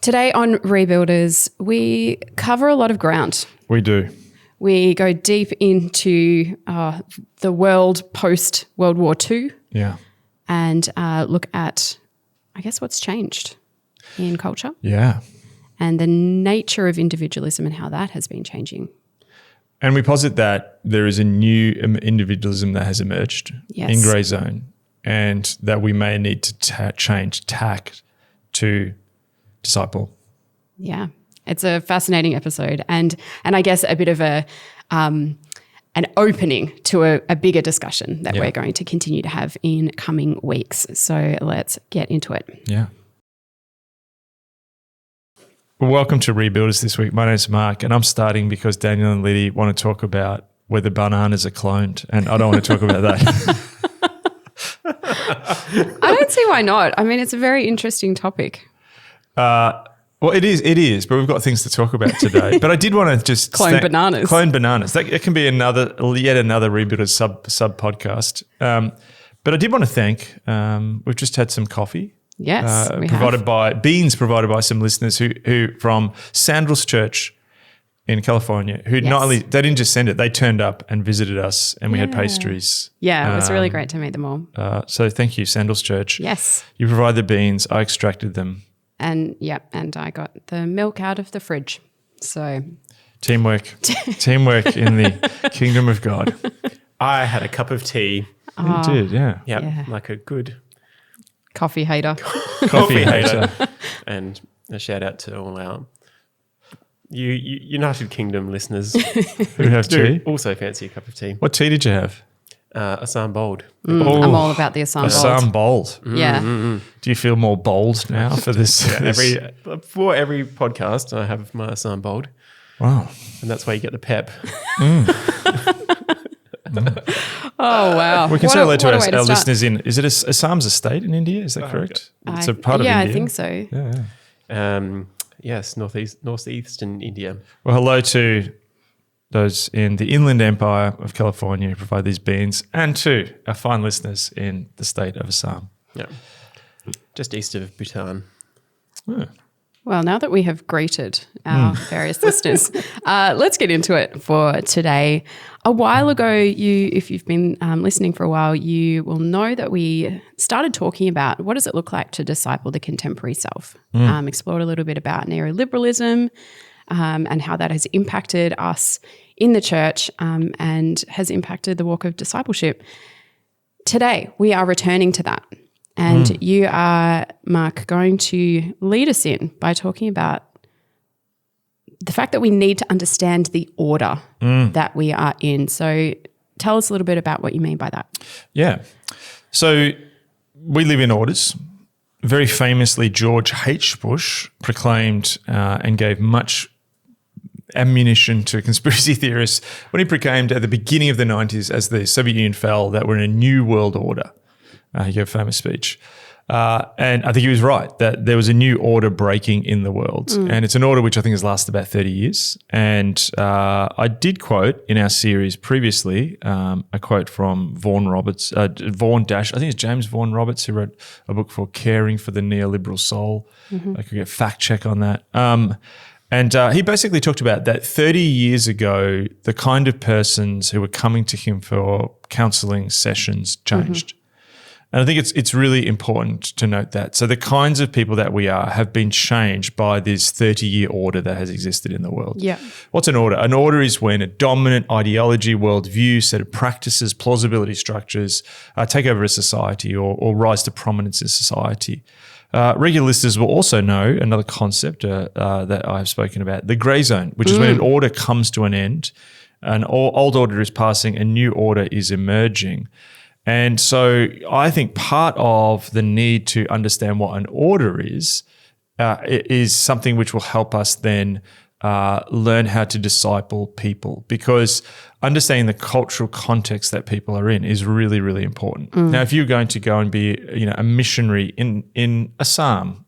Today on Rebuilders, we cover a lot of ground. We do. We go deep into the world post-World War II. Yeah. And look at, I guess, what's changed in culture. Yeah. And the nature of individualism and how that has been changing. And we posit that there is a new individualism that has emerged in grey zone, and that we may need to change tack to disciple. Yeah. It's a fascinating episode and I guess a bit of an opening to a bigger discussion that we're going to continue to have in coming weeks. So let's get into it. Yeah. Well, welcome to Rebuilders this week. My name's Mark, and I'm starting because Daniel and Liddy want to talk about whether bananas are cloned, and I don't want to talk about that. I don't see why not. I mean, it's a very interesting topic. Well, it is, but we've got things to talk about today. But I did want to just Clone bananas. It can be yet another Rebuilders sub podcast. But I did want to thank. We've just had some coffee. Yes, we provided by some listeners who from Sandals Church in California, who not only, they didn't just send it, they turned up and visited us, and we had pastries. Yeah, it was really great to meet them all. So thank you, Sandals Church. Yes. You provide the beans, I extracted them. And I got the milk out of the fridge. So teamwork in the kingdom of God. I had a cup of tea. You did, yeah. Yep, like a good coffee hater. Coffee hater. And a shout out to all our United Kingdom listeners who have tea. Also fancy a cup of tea. What tea did you have? Assam bold. I'm all about the Assam bold. Assam bold. Yeah. Do you feel more bold now for this? For every podcast, I have my Assam bold. Wow. And that's where you get the pep. Oh, wow. We can say hello to our listeners in, is it Assam's a state in India? Is that correct? It's a part of India. Yeah, I think so. Yeah. Yes, northeastern India. Well, hello to those in the Inland Empire of California who provide these beans, and to our fine listeners in the state of Assam. Yeah. Just east of Bhutan. Yeah. Well, now that we have greeted our various listeners, let's get into it for today. A while ago, if you've been listening for a while, you will know that we started talking about what does it look like to disciple the contemporary self. Explored a little bit about neoliberalism and how that has impacted us in the church and has impacted the walk of discipleship. Today, we are returning to that. And you are, Mark, going to lead us in by talking about the fact that we need to understand the order that we are in. So tell us a little bit about what you mean by that. Yeah. So we live in orders. Very famously, George H. Bush proclaimed and gave much ammunition to conspiracy theorists when he proclaimed at the beginning of the 90s, as the Soviet Union fell, that we're in a new world order. He gave a famous speech. And I think he was right that there was a new order breaking in the world. And it's an order which I think has lasted about 30 years. And I did quote in our series previously a quote from Vaughan Roberts, I think it's James Vaughan Roberts, who wrote a book called Caring for the Neoliberal Soul. I could get fact check on that. And he basically talked about that 30 years ago, the kind of persons who were coming to him for counselling sessions changed. And I think it's really important to note that. So the kinds of people that we are have been changed by this 30-year order that has existed in the world. Yeah. What's an order? An order is when a dominant ideology, worldview, set of practices, plausibility structures take over a society or rise to prominence in society. Regular listeners will also know another concept that I've spoken about, the grey zone, which is when an order comes to an end, an old order is passing, a new order is emerging. And so I think part of the need to understand what an order is something which will help us then learn how to disciple people, because understanding the cultural context that people are in is really, really important. Now, if you're going to go and be, a missionary in Assam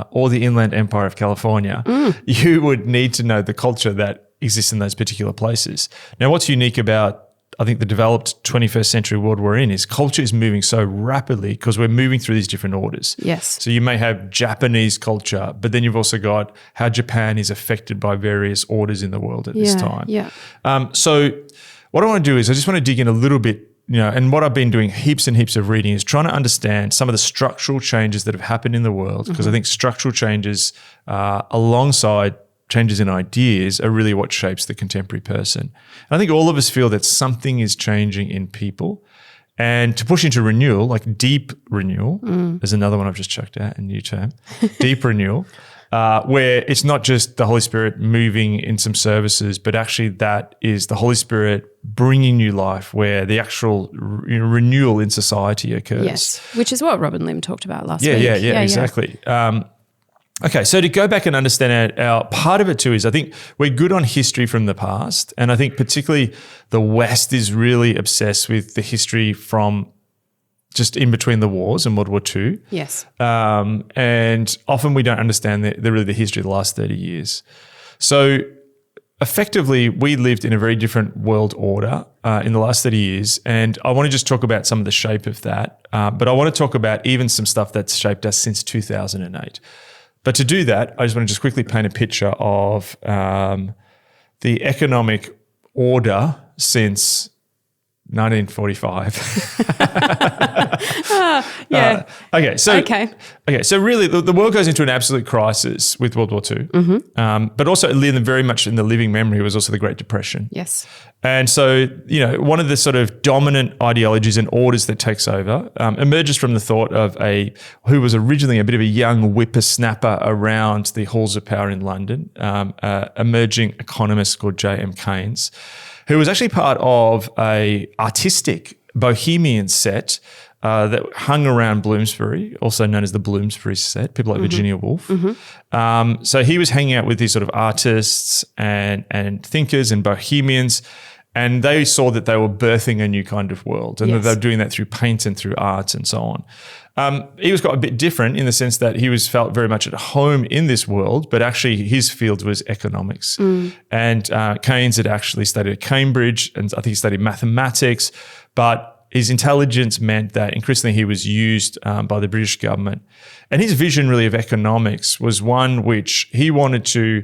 or the Inland Empire of California, you would need to know the culture that exists in those particular places. Now, what's unique about I think the developed 21st century world we're in is culture is moving so rapidly because we're moving through these different orders. Yes. So you may have Japanese culture, but then you've also got how Japan is affected by various orders in the world at this time. Yeah. So what I want to do is I just want to dig in a little bit, and what I've been doing heaps and heaps of reading is trying to understand some of the structural changes that have happened in the world, because I think structural changes alongside changes in ideas are really what shapes the contemporary person. And I think all of us feel that something is changing in people. And to push into renewal, like deep renewal, there's another one I've just chucked out, a new term, deep renewal, where it's not just the Holy Spirit moving in some services, but actually that is the Holy Spirit bringing new life, where the actual renewal in society occurs. Yes, which is what Robin Lim talked about last week. Yeah, exactly. Okay, so to go back and understand our part of it too is I think we're good on history from the past, and I think particularly the West is really obsessed with the history from just in between the wars and World War II. Yes. And often we don't understand the history of the last 30 years. So effectively, we lived in a very different world order in the last 30 years, and I want to just talk about some of the shape of that, but I want to talk about even some stuff that's shaped us since 2008. But to do that, I just want to just quickly paint a picture of the economic order since 1945. Okay. So really, the world goes into an absolute crisis with World War II, but also very much in the living memory was also the Great Depression. Yes. And so, one of the sort of dominant ideologies and orders that takes over emerges from the thought of who was originally a bit of a young whippersnapper around the halls of power in London, emerging economist called J.M. Keynes, who was actually part of a artistic bohemian set that hung around Bloomsbury, also known as the Bloomsbury set, people like Virginia Woolf. So he was hanging out with these sort of artists and thinkers and bohemians, and they saw that they were birthing a new kind of world, and that they were doing that through paint and through art and so on. He was quite a bit different in the sense that he felt very much at home in this world, but actually his field was economics. And Keynes had actually studied at Cambridge, and I think he studied mathematics, but his intelligence meant that increasingly he was used by the British government. And his vision really of economics was one which he wanted to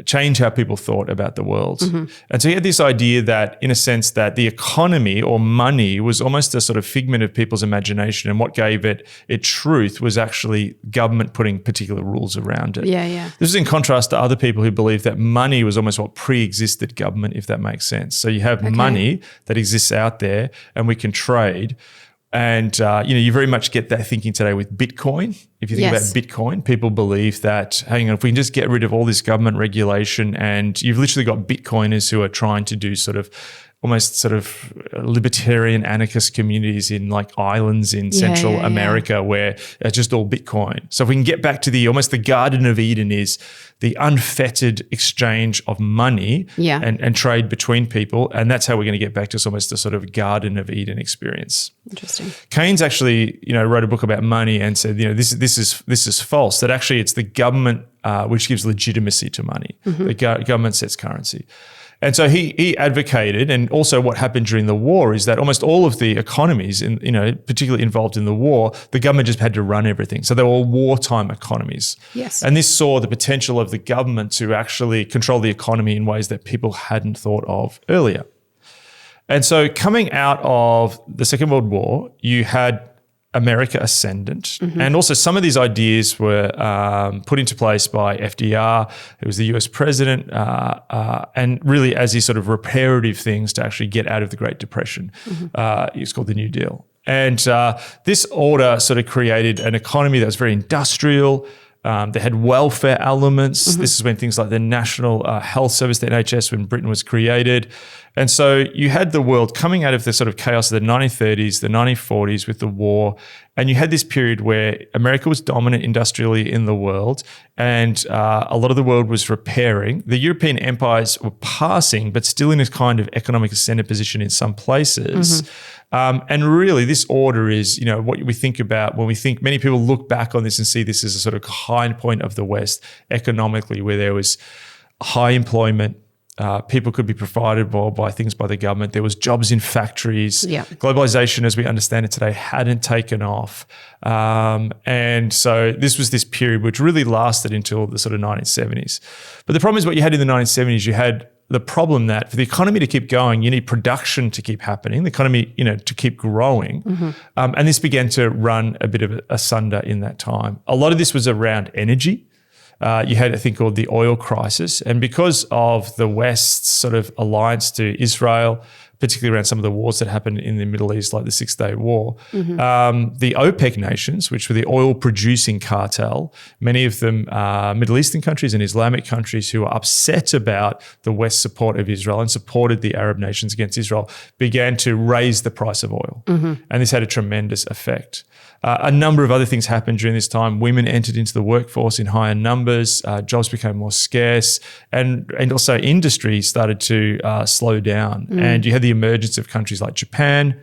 change how people thought about the world. And so he had this idea that, in a sense, that the economy or money was almost a sort of figment of people's imagination, and what gave it truth was actually government putting particular rules around it. This is in contrast to other people who believe that money was almost what pre-existed government, if that makes sense. So you have money that exists out there and we can trade. And, you very much get that thinking today with Bitcoin. If you think about Bitcoin, people believe that, hang on, if we can just get rid of all this government regulation, and you've literally got Bitcoiners who are trying to do almost sort of libertarian anarchist communities in like islands in Central America where it's just all Bitcoin. So if we can get back to almost the Garden of Eden is the unfettered exchange of money and trade between people. And that's how we're going to get back to almost the sort of Garden of Eden experience. Interesting. Keynes actually, wrote a book about money and said, this is false, that actually it's the government which gives legitimacy to money. The government sets currency. And so he advocated, and also what happened during the war is that almost all of the economies, particularly involved in the war, the government just had to run everything. So they were all wartime economies. Yes. And this saw the potential of the government to actually control the economy in ways that people hadn't thought of earlier. And so coming out of the Second World War, you had America ascendant. And also some of these ideas were put into place by FDR, who was the US president, and really as these sort of reparative things to actually get out of the Great Depression. It's called the New Deal. And this order sort of created an economy that was very industrial. They had welfare elements. This is when things like the National Health Service, the NHS, when Britain was created. And so you had the world coming out of the sort of chaos of the 1930s, the 1940s with the war, and you had this period where America was dominant industrially in the world, and a lot of the world was repairing. The European empires were passing, but still in a kind of economic ascendant position in some places. And really this order is, what we think about when we think, many people look back on this and see this as a sort of high point of the West economically, where there was high employment, People could be provided by things by the government. There was jobs in factories. Yeah. Globalization, as we understand it today, hadn't taken off. And so this was this period which really lasted until the sort of 1970s. But the problem is what you had in the 1970s, you had the problem that for the economy to keep going, you need production to keep happening, the economy, to keep growing. And this began to run a bit of asunder in that time. A lot of this was around energy. You had a thing called the oil crisis. And because of the West's sort of alliance to Israel, particularly around some of the wars that happened in the Middle East, like the 6 Day War, the OPEC nations, which were the oil-producing cartel, many of them Middle Eastern countries and Islamic countries who were upset about the West's support of Israel and supported the Arab nations against Israel, began to raise the price of oil. And this had a tremendous effect. A number of other things happened during this time. Women entered into the workforce in higher numbers. Jobs became more scarce, and also industry started to slow down. And you had the emergence of countries like Japan,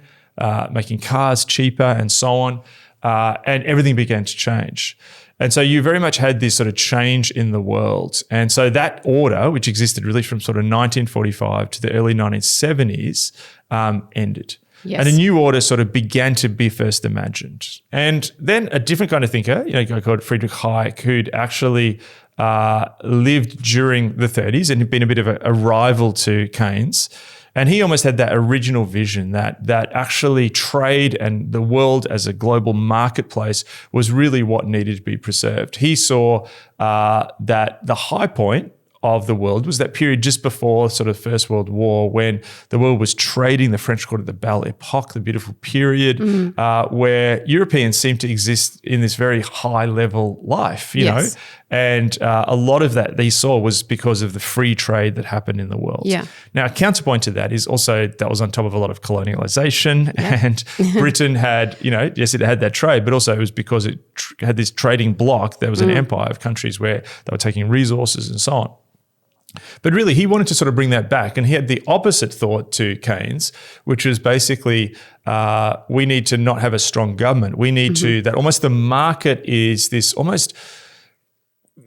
making cars cheaper and so on, and everything began to change. And so you very much had this sort of change in the world. And so that order, which existed really from sort of 1945 to the early 1970s, ended. Yes. And a new order sort of began to be first imagined. And then a different kind of thinker, a guy called Friedrich Hayek, who'd actually lived during the 30s and had been a bit of a rival to Keynes. And he almost had that original vision that actually trade and the world as a global marketplace was really what needed to be preserved. He saw that the high point of the world was that period just before sort of First World War, when the world was trading. The French called it the Belle Epoque, the beautiful period, where Europeans seemed to exist in this very high level life, you know. And a lot of that they saw was because of the free trade that happened in the world. Yeah. Now, a counterpoint to that is also that was on top of a lot of colonialization, and Britain had, yes, it had that trade, but also it was because it had this trading bloc. There was an empire of countries where they were taking resources and so on. But really, he wanted to sort of bring that back. And he had the opposite thought to Keynes, which was basically we need to not have a strong government. We need to, that almost the market is this almost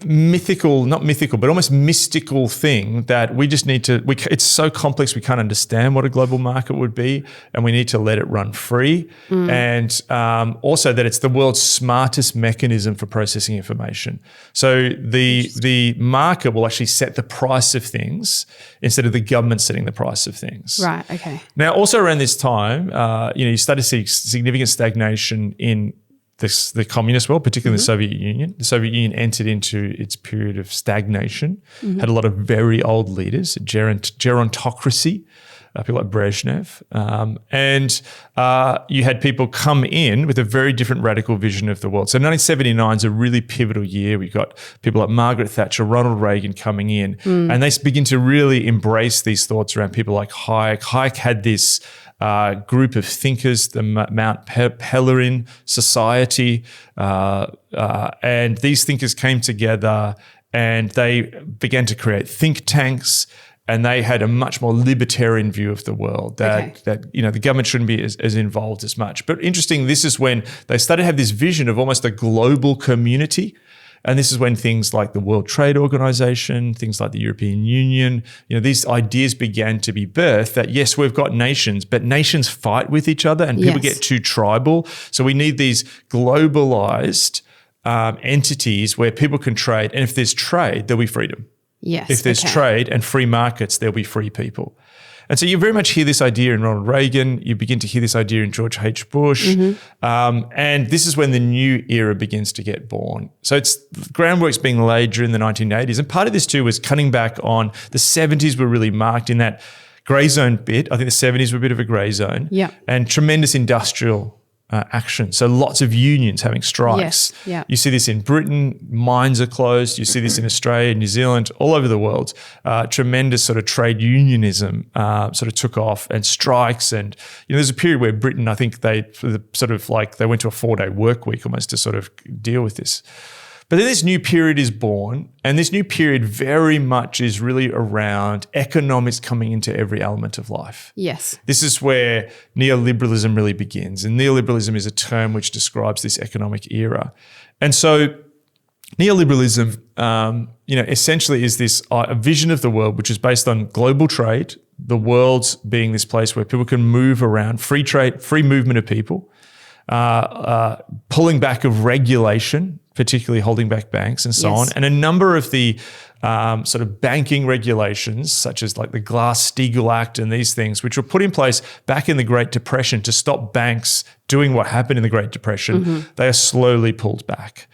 not mythical, but almost mystical thing that we just need to, it's so complex we can't understand what a global market would be, and we need to let it run free. And also that it's the world's smartest mechanism for processing information. So the market will actually set the price of things instead of the government setting the price of things. Right, okay. Now, also around this time, you started to see significant stagnation in the communist world, particularly the Soviet Union. The Soviet Union entered into its period of stagnation, had a lot of very old leaders, gerontocracy, people like Brezhnev. And you had people come in with a very different radical vision of the world. So 1979 is a really pivotal year. We got people like Margaret Thatcher, Ronald Reagan coming in, and they begin to really embrace these thoughts around people like Hayek. Hayek had this group of thinkers, the Mount Pelerin Society, and these thinkers came together and they began to create think tanks, and they had a much more libertarian view of the world that the government shouldn't be as involved as much. But interesting, this is when they started to have this vision of almost a global community. And this is when things like the World Trade Organization, things like the European Union, these ideas began to be birthed that, yes, we've got nations, but nations fight with each other and people get too tribal. So we need these globalized entities where people can trade. And if there's trade, there'll be freedom. Yes. If there's trade and free markets, there'll be free people. And so you very much hear this idea in Ronald Reagan. You begin to hear this idea in George H. Bush. And this is when the new era begins to get born. So it's groundwork's being laid during the 1980s. And part of this too was cutting back on the 70s were really marked in that grey zone bit. I think the 70s were a bit of a grey zone. Yeah. And tremendous industrial action. So lots of unions having strikes. Yes. Yeah. You see this in Britain, mines are closed. You see this in Australia, New Zealand, all over the world. Tremendous sort of trade unionism sort of took off, and strikes. And, there's a period where Britain, I think they went to a 4-day work week almost to sort of deal with this. But then this new period is born, and this new period very much is really around economics coming into every element of life. Yes. This is where neoliberalism really begins. And neoliberalism is a term which describes this economic era. And so neoliberalism, essentially is this a vision of the world which is based on global trade, the world being this place where people can move around, free trade, free movement of people, pulling back of regulation, particularly holding back banks and so on, and a number of the sort of banking regulations, such as like the Glass-Steagall Act and these things, which were put in place back in the Great Depression to stop banks doing what happened in the Great Depression, they are slowly pulled back.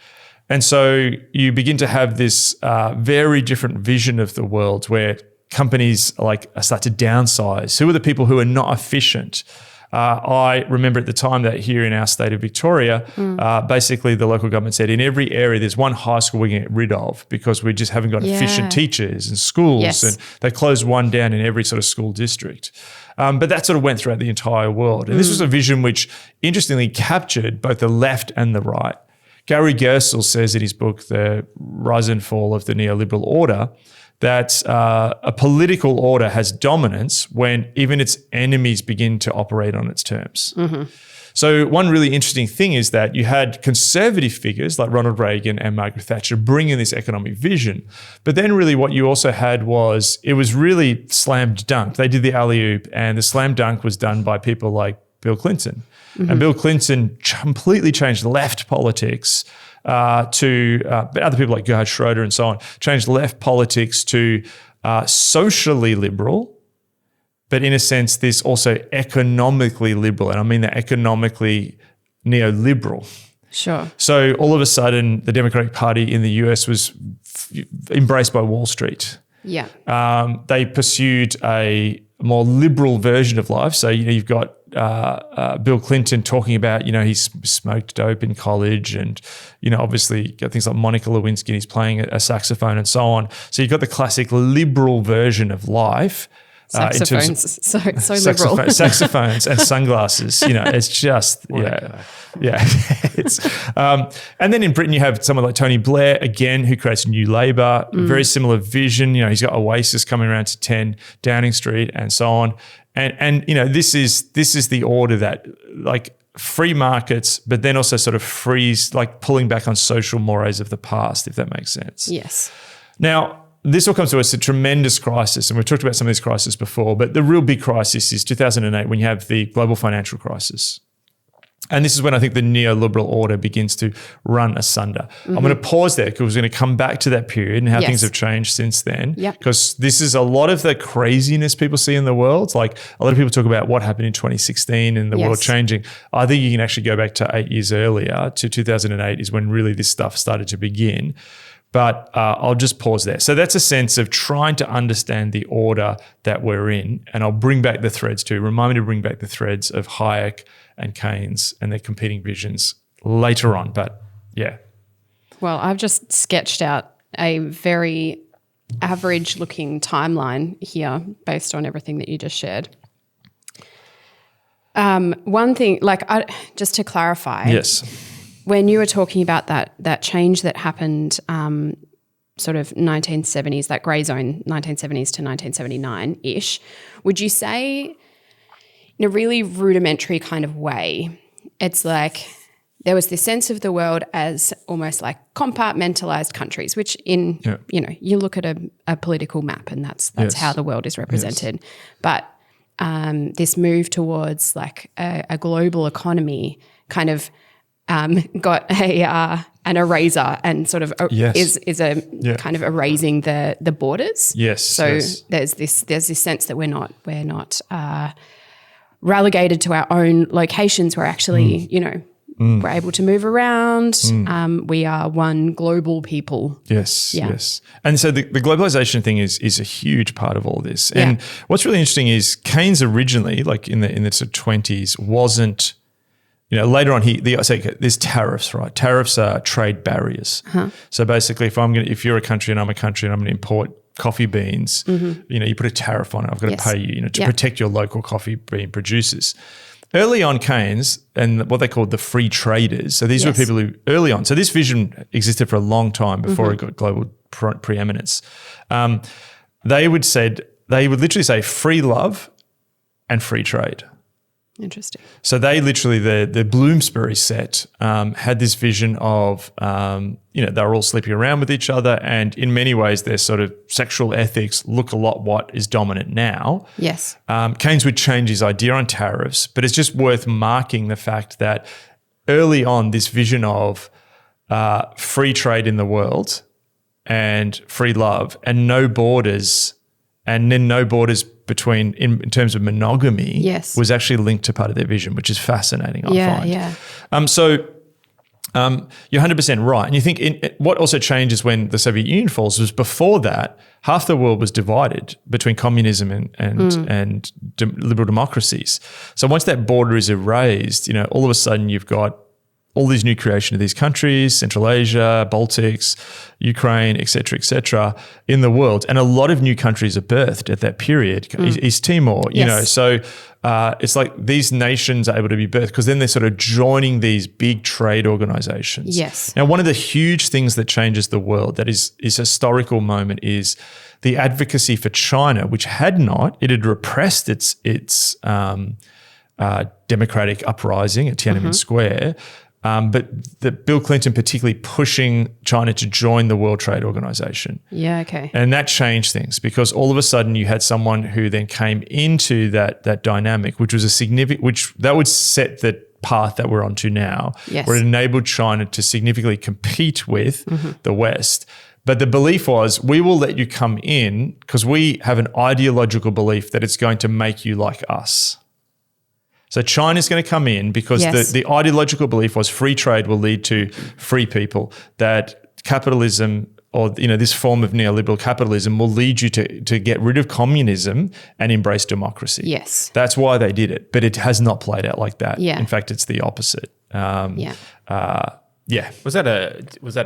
And so you begin to have this very different vision of the world where companies start to downsize. Who are the people who are not efficient? I remember at the time that here in our state of Victoria, basically the local government said in every area there's one high school we can get rid of because we just haven't got efficient teachers and schools, and they closed one down in every sort of school district. But that sort of went throughout the entire world. And this was a vision which interestingly captured both the left and the right. Gary Gersel says in his book, The Rise and Fall of the Neoliberal Order, that a political order has dominance when even its enemies begin to operate on its terms. So one really interesting thing is that you had conservative figures like Ronald Reagan and Margaret Thatcher bring in this economic vision. But then really what you also had was it was really slam dunk. They did the alley-oop, and the slam dunk was done by people like Bill Clinton. And Bill Clinton completely changed left politics to other people like Gerhard Schroeder and so on, changed left politics to socially liberal, but in a sense, this also economically liberal. And I mean that economically neoliberal. Sure. So all of a sudden, the Democratic Party in the US was embraced by Wall Street. Yeah. They pursued a more liberal version of life. So, you've got Bill Clinton talking about, he smoked dope in college, and, obviously got things like Monica Lewinsky, he's playing a saxophone and so on. So you've got the classic liberal version of life. Saxophones, so liberal. Saxophones and sunglasses, it's just, it's, and then in Britain you have someone like Tony Blair, again, who creates New Labour, very similar vision. He's got Oasis coming around to 10 Downing Street and so on. And this is the order that like free markets, but then also sort of frees, like pulling back on social mores of the past, if that makes sense. Yes. Now, this all comes to us a tremendous crisis, and we've talked about some of these crises before, but the real big crisis is 2008 when you have the global financial crisis. And this is when I think the neoliberal order begins to run asunder. I'm going to pause there because we're going to come back to that period and how things have changed since then. Because this is a lot of the craziness people see in the world. Like a lot of people talk about what happened in 2016 and the world changing. I think you can actually go back to 8 years earlier to 2008 is when really this stuff started to begin. But I'll just pause there. So that's a sense of trying to understand the order that we're in. And I'll bring back the threads too. Remind me to bring back the threads of Hayek and Keynes and their competing visions later on. But yeah. Well, I've just sketched out a very average looking timeline here based on everything that you just shared. One thing, just to clarify. Yes. When you were talking about that change that happened sort of 1970s, that grey zone, 1970s to 1979-ish, would you say in a really rudimentary kind of way, it's like there was this sense of the world as almost like compartmentalized countries, which you look at a political map and that's how the world is represented. Yes. But this move towards like a global economy kind of got an eraser and sort of is kind of erasing the borders. Yes. So there's this sense that we're not relegated to our own locations. We're actually we're able to move around. We are one global people. Yes. Yes. And so the globalization thing is a huge part of all this. And what's really interesting is Keynes originally, like in the sort of 20s, wasn't. Later on, there's tariffs, right? Tariffs are trade barriers. So basically, if you're a country and I'm a country and I'm going to import coffee beans, you put a tariff on it. I've got to pay you, to protect your local coffee bean producers. Early on, Keynes and what they called the free traders. So these were people who early on. So this vision existed for a long time before it got global preeminence. They would literally say free love and free trade. Interesting. So they literally, the Bloomsbury set had this vision of, they were all sleeping around with each other, and in many ways their sort of sexual ethics look a lot what is dominant now. Yes. Keynes would change his idea on tariffs, but it's just worth marking the fact that early on this vision of free trade in the world and free love and no borders, and then no borders between in terms of monogamy, yes, was actually linked to part of their vision, which is fascinating, I find. Yeah. So you're 100% right. And you think what also changes when the Soviet Union falls was before that, half the world was divided between communism and liberal democracies. So once that border is erased, all of a sudden you've got all these new creation of these countries, Central Asia, Baltics, Ukraine, et cetera, in the world. And a lot of new countries are birthed at that period. East Timor, so it's like these nations are able to be birthed because then they're sort of joining these big trade organizations. Yes. Now, one of the huge things that changes the world that is a historical moment is the advocacy for China, which had repressed its democratic uprising at Tiananmen Square. But Bill Clinton particularly pushing China to join the World Trade Organization. Yeah, okay. And that changed things because all of a sudden you had someone who then came into that dynamic, which was which would set the path that we're onto now, yes, where it enabled China to significantly compete with the West. But the belief was, we will let you come in because we have an ideological belief that it's going to make you like us. So China's going to come in because yes, the ideological belief was free trade will lead to free people, that capitalism or this form of neoliberal capitalism will lead you to get rid of communism and embrace democracy. Yes. That's why they did it, but it has not played out like that. Yeah. In fact, it's the opposite. Yeah. Was that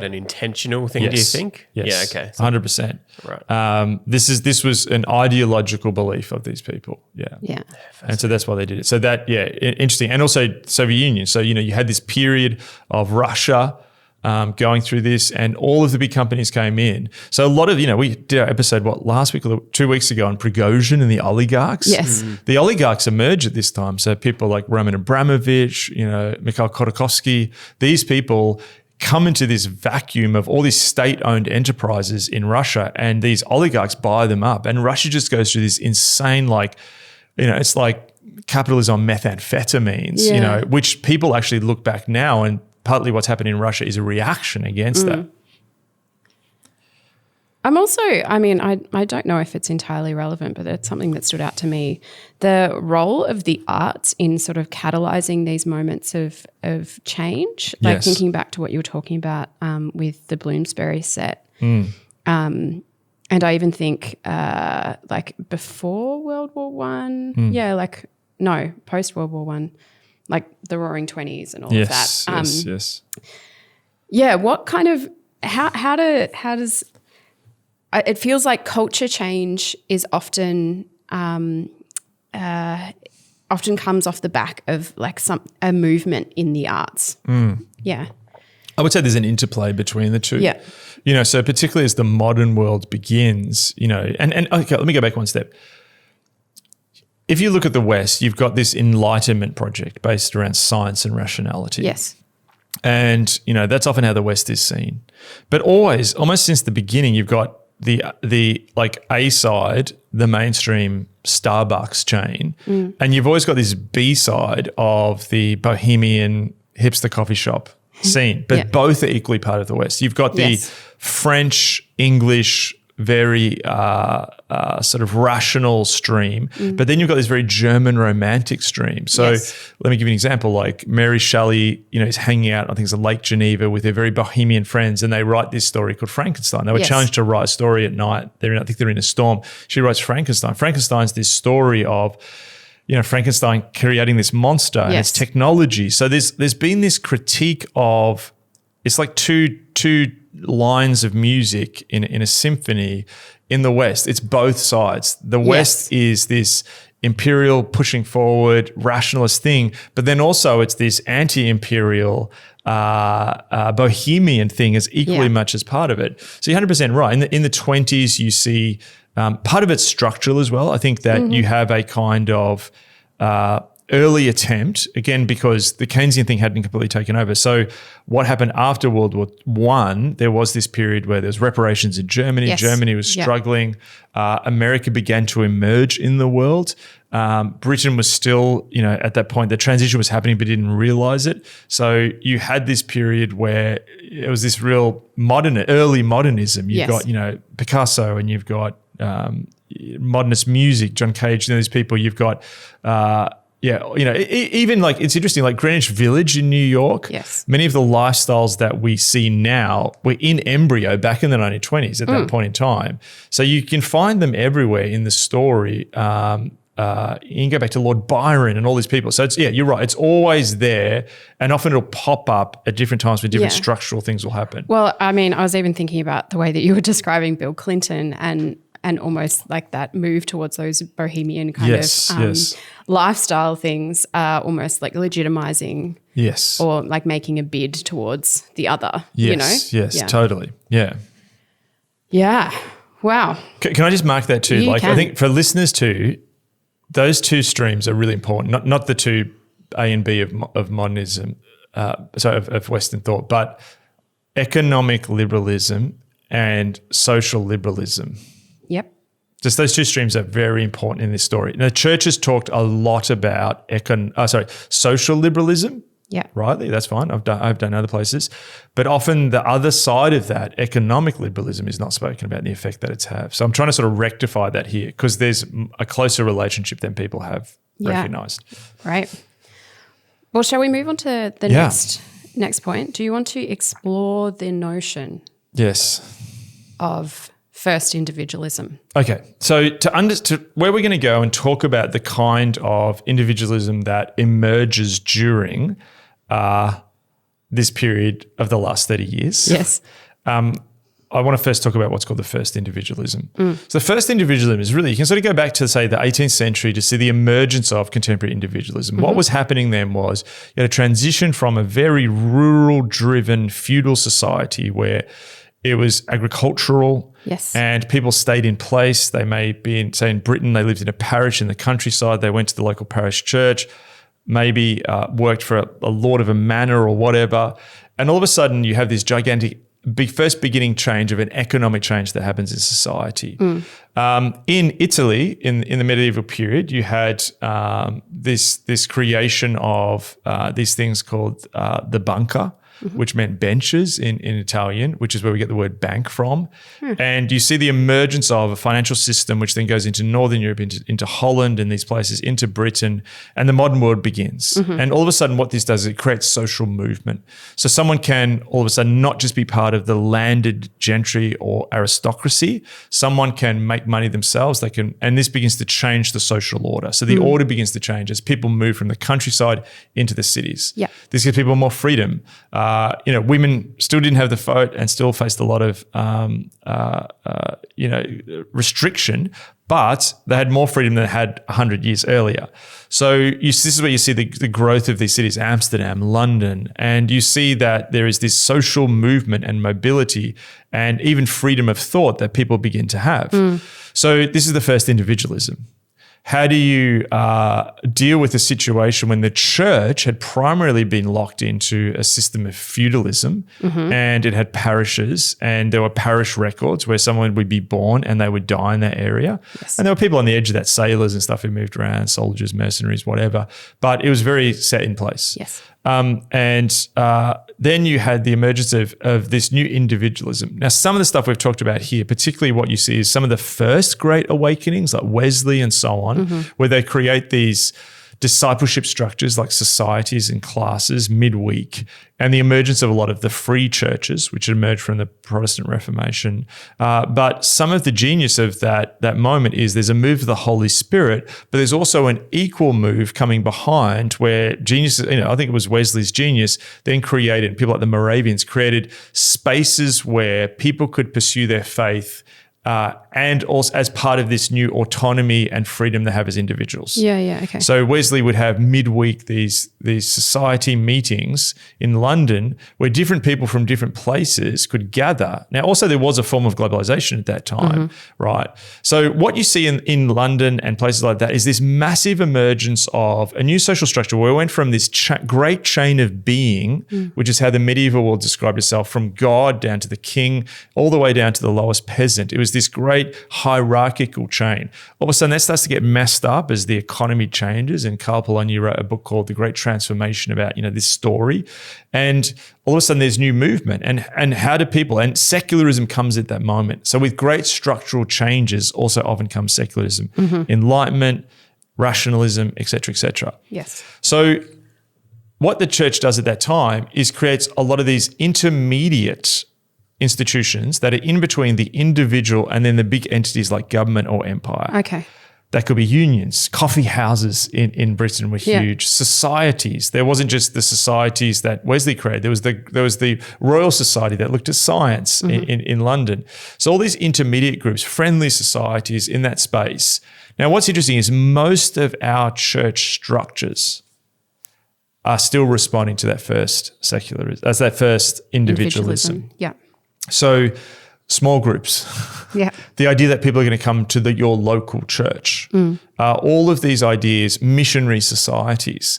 an intentional thing? Yes. Do you think? Yes. Yeah. Okay. 100%. Right. This was an ideological belief of these people. Yeah. Yeah. And so that's why they did it. So that, interesting. And also Soviet Union. So, you had this period of Russia going through this, and all of the big companies came in. So a lot of, we did our episode, last week or 2 weeks ago on Prigozhin and the oligarchs. Yes. The oligarchs emerged at this time. So people like Roman Abramovich, Mikhail Khodorkovsky, these people come into this vacuum of all these state-owned enterprises in Russia, and these oligarchs buy them up. And Russia just goes through this insane, it's like capitalism on methamphetamines, which people actually look back now, and partly what's happened in Russia is a reaction against that. I'm also, I don't know if it's entirely relevant, but it's something that stood out to me. The role of the arts in sort of catalyzing these moments of change, like Yes. thinking back to what you were talking about with the Bloomsbury set. And I even think before World War One, post World War One, like the Roaring Twenties and all of that. Yes. Yeah, what kind of how does it feels like culture change is often comes off the back of like a movement in the arts. Yeah. I would say there's an interplay between the two. Yeah. So particularly as the modern world begins, and okay, let me go back one step. If you look at the West, you've got this Enlightenment project based around science and rationality. Yes. And, that's often how the West is seen. But always, almost since the beginning, you've got the like A side, the mainstream Starbucks chain, and you've always got this B side of the bohemian hipster coffee shop scene, but both are equally part of the West. You've got the French, English, very sort of rational stream, but then you've got this very German romantic stream. So let me give you an example. Like Mary Shelley, is hanging out, I think it's Lake Geneva with her very bohemian friends, and they write this story called Frankenstein. They were challenged to write a story at night. I think they're in a storm. She writes Frankenstein. Frankenstein's this story of, Frankenstein creating this monster and its technology. So there's been this critique of, it's like two lines of music in a symphony in the West. It's both sides. The West is this imperial pushing forward rationalist thing, but then also it's this anti-imperial bohemian thing as equally much as part of it. So you're 100% right. In the 20s, you see part of it's structural as well. I think that you have a kind of early attempt, again, because the Keynesian thing hadn't completely taken over. So what happened after World War I, there was this period where there was reparations in Germany. Yes. Germany was struggling. America began to emerge in the world. Britain was still, at that point, the transition was happening, but didn't realize it. So you had this period where it was this real early modernism. You've got, Picasso, and you've got modernist music, John Cage, these people. You've got, even like, it's interesting, like Greenwich Village in New York. Yes. Many of the lifestyles that we see now were in embryo back in the 1920s at that point in time. So you can find them everywhere in the story. You can go back to Lord Byron and all these people. So you're right. It's always there, and often it'll pop up at different times when different structural things will happen. Well, I mean, I was even thinking about the way that you were describing Bill Clinton and almost like that move towards those bohemian kind of lifestyle things, almost like legitimizing or like making a bid towards the other, Yes, totally. Yeah. Yeah. Wow. Can I just mark that too? You I can. think for listeners too, those two streams are really important, not the two A and B of modernism, of Western thought, but economic liberalism and social liberalism. Yep. Just those two streams are very important in this story. Now, the church has talked a lot about social liberalism. Yeah. Rightly, that's fine. I've done other places, but often the other side of that, economic liberalism, is not spoken about, and the effect that it's had. So I'm trying to sort of rectify that here, because there's a closer relationship than people have recognised. Right. Well, shall we move on to the next point? Do you want to explore the notion? Yes. Of first individualism? Okay, so to where we're going to go and talk about the kind of individualism that emerges during this period of the last 30 years. Yes. I want to first talk about what's called the first individualism. So the first individualism is really, you can sort of go back to, say, the 18th century to see the emergence of contemporary individualism. What was happening then was you had a transition from a very rural-driven feudal society where it was agricultural. Yes. And people stayed in place. They may be in, say, in Britain, they lived in a parish in the countryside. They went to the local parish church, maybe worked for a lord of a manor or whatever. And all of a sudden you have this gigantic first beginning change of an economic change that happens in society. In Italy, in the medieval period, you had this creation of these things called the banca, which meant benches in Italian, which is where we get the word bank from. And you see the emergence of a financial system, which then goes into Northern Europe, into Holland and these places, into Britain, and the modern world begins. And all of a sudden what this does is it creates social movement. So someone can all of a sudden not just be part of the landed gentry or aristocracy, someone can make money themselves, and this begins to change the social order. So the order begins to change as people move from the countryside into the cities. Yeah. This gives people more freedom. Women still didn't have the vote and still faced a lot of, restriction, but they had more freedom than they had 100 years earlier. So this is where you see the growth of these cities, Amsterdam, London, and you see that there is this social movement and mobility and even freedom of thought that people begin to have. So this is the first individualism. How do you deal with a situation when the church had primarily been locked into a system of feudalism and it had parishes and there were parish records where someone would be born and they would die in that area? Yes. And there were people on the edge of that, sailors and stuff who moved around, soldiers, mercenaries, whatever. But it was very set in place. Yes. Then you had the emergence of this new individualism. Now, some of the stuff we've talked about here, particularly what you see is some of the first great awakenings like Wesley and so on, where they create these discipleship structures like societies and classes midweek, and the emergence of a lot of the free churches, which emerged from the Protestant Reformation. But some of the genius of that moment is there's a move of the Holy Spirit, but there's also an equal move coming behind where genius, I think it was Wesley's genius, then created, people like the Moravians created spaces where people could pursue their faith and also as part of this new autonomy and freedom they have as individuals. Yeah, okay. So Wesley would have midweek these society meetings in London where different people from different places could gather. Now, also there was a form of globalization at that time, right? So what you see in London and places like that is this massive emergence of a new social structure where we went from this great chain of being, which is how the medieval world described itself, from God down to the king, all the way down to the lowest peasant. It was this great hierarchical chain. All of a sudden that starts to get messed up as the economy changes, and Carl Polanyi wrote a book called The Great Transformation about, this story. And all of a sudden there's new movement, and how do people, and secularism comes at that moment. So with great structural changes also often comes secularism, enlightenment, rationalism, et cetera, et cetera. Yes. So what the church does at that time is creates a lot of these intermediate institutions that are in between the individual and then the big entities like government or empire. Okay. That could be unions. Coffee houses in Britain were huge. Societies. There wasn't just the societies that Wesley created. There was the Royal Society that looked at science in London. So all these intermediate groups, friendly societies in that space. Now, what's interesting is most of our church structures are still responding to that first secularism, as that first individualism. Yeah. So small groups. Yeah. The idea that people are going to come to your local church. All of these ideas, missionary societies,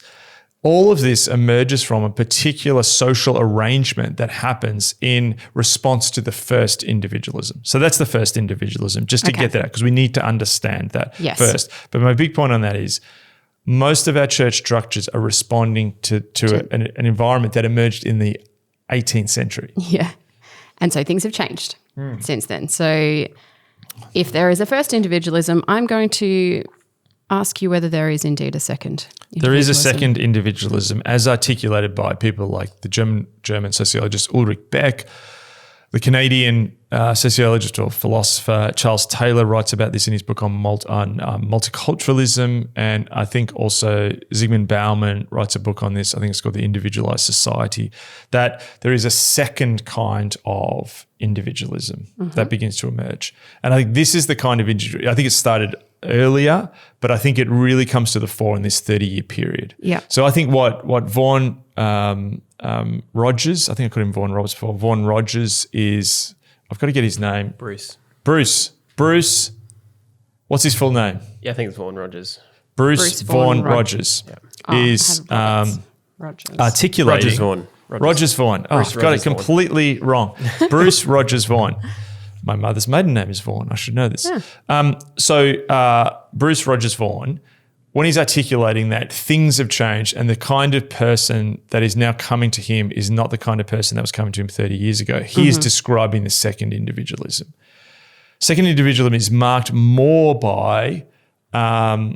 all of this emerges from a particular social arrangement that happens in response to the first individualism. So that's the first individualism, just to get that out, because we need to understand that first. But my big point on that is most of our church structures are responding to an environment that emerged in the 18th century. Yeah. And so things have changed since then. So if there is a first individualism, I'm going to ask you whether there is indeed a second individualism. There is a second individualism as articulated by people like the German sociologist Ulrich Beck. The Canadian sociologist or philosopher Charles Taylor writes about this in his book on multiculturalism, and I think also Zygmunt Bauman writes a book on this. I think it's called The Individualized Society, that there is a second kind of individualism that begins to emerge. And I think this is the kind of I think it started earlier, but I think it really comes to the fore in this 30-year period. Yeah. So I think what Vaughan Rogers, I think I called him Vaughan Roberts before. Vaughan Rogers is, I've got to get his name. Bruce. What's his full name? Yeah, I think it's Vaughan Rogers. Bruce Vaughan Rogers is articulating. Rogers Vaughan. Oh, I've got it completely wrong. Bruce Rogers Vaughan. My mother's maiden name is Vaughan. I should know this. Yeah. So Bruce Rogers Vaughan, when he's articulating that things have changed and the kind of person that is now coming to him is not the kind of person that was coming to him 30 years ago, he is describing the second individualism. Second individualism is marked more by, if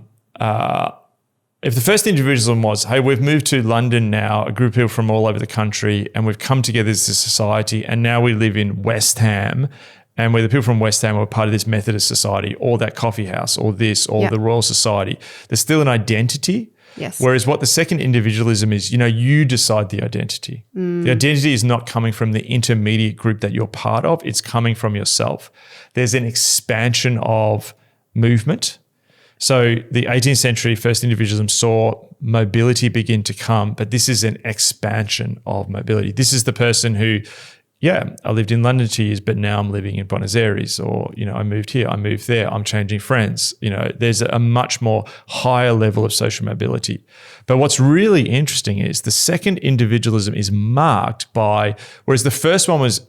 the first individualism was, hey, we've moved to London now, a group of people from all over the country, and we've come together as a society, and now we live in West Ham, and we're the people from West Ham, we're part of this Methodist society or that coffee house or this or the Royal Society. There's still an identity. Yes. Whereas what the second individualism is, you decide the identity. The identity is not coming from the intermediate group that you're part of. It's coming from yourself. There's an expansion of movement. So the 18th century first individualism saw mobility begin to come, but this is an expansion of mobility. This is the person who, I lived in London 2 years, but now I'm living in Buenos Aires, or, I moved here, I moved there, I'm changing friends. There's a much more higher level of social mobility. But what's really interesting is the second individualism is marked by, whereas the first one was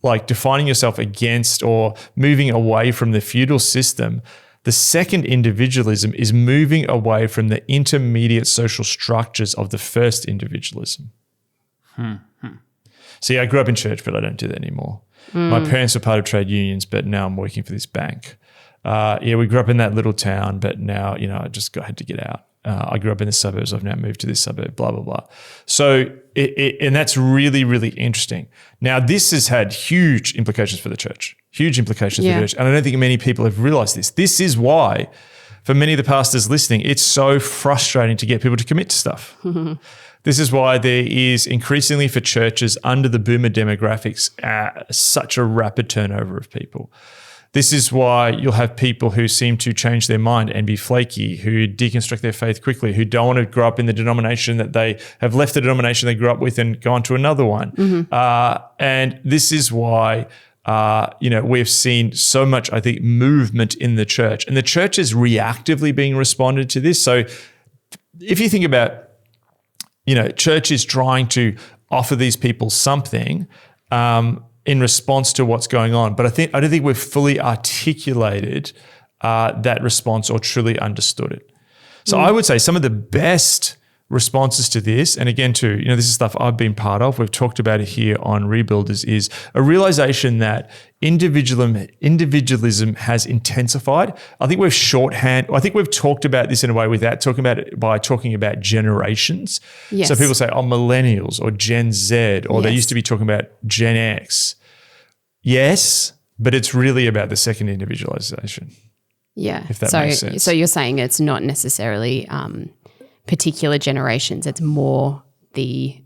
like defining yourself against or moving away from the feudal system, the second individualism is moving away from the intermediate social structures of the first individualism. See, I grew up in church, but I don't do that anymore. My parents were part of trade unions, but now I'm working for this bank. We grew up in that little town, but now, I just had to get out. I grew up in the suburbs. I've now moved to this suburb, blah, blah, blah. So, and that's really, really interesting. Now, this has had huge implications for the church, for the church. And I don't think many people have realized this. This is why, for many of the pastors listening, it's so frustrating to get people to commit to stuff. This is why there is increasingly for churches under the boomer demographics such a rapid turnover of people. This is why you'll have people who seem to change their mind and be flaky, who deconstruct their faith quickly, who don't want to grow up in the denomination that they have left the denomination they grew up with and gone to another one. And this is why we've seen so much, I think, movement in the church. And the church is reactively being responded to this. So if you think about, church is trying to offer these people something in response to what's going on. But I don't think we've fully articulated that response or truly understood it. So I would say some of the best responses to this, and again, too, this is stuff I've been part of, we've talked about it here on Rebuilders, is a realization that individualism has intensified. I think we've talked about this in a way without talking about it by talking about generations. Yes. So people say, millennials or Gen Z, or they used to be talking about Gen X. Yes, but it's really about the second individualization. Yeah. If that makes sense. So you're saying it's not necessarily particular generations, it's more the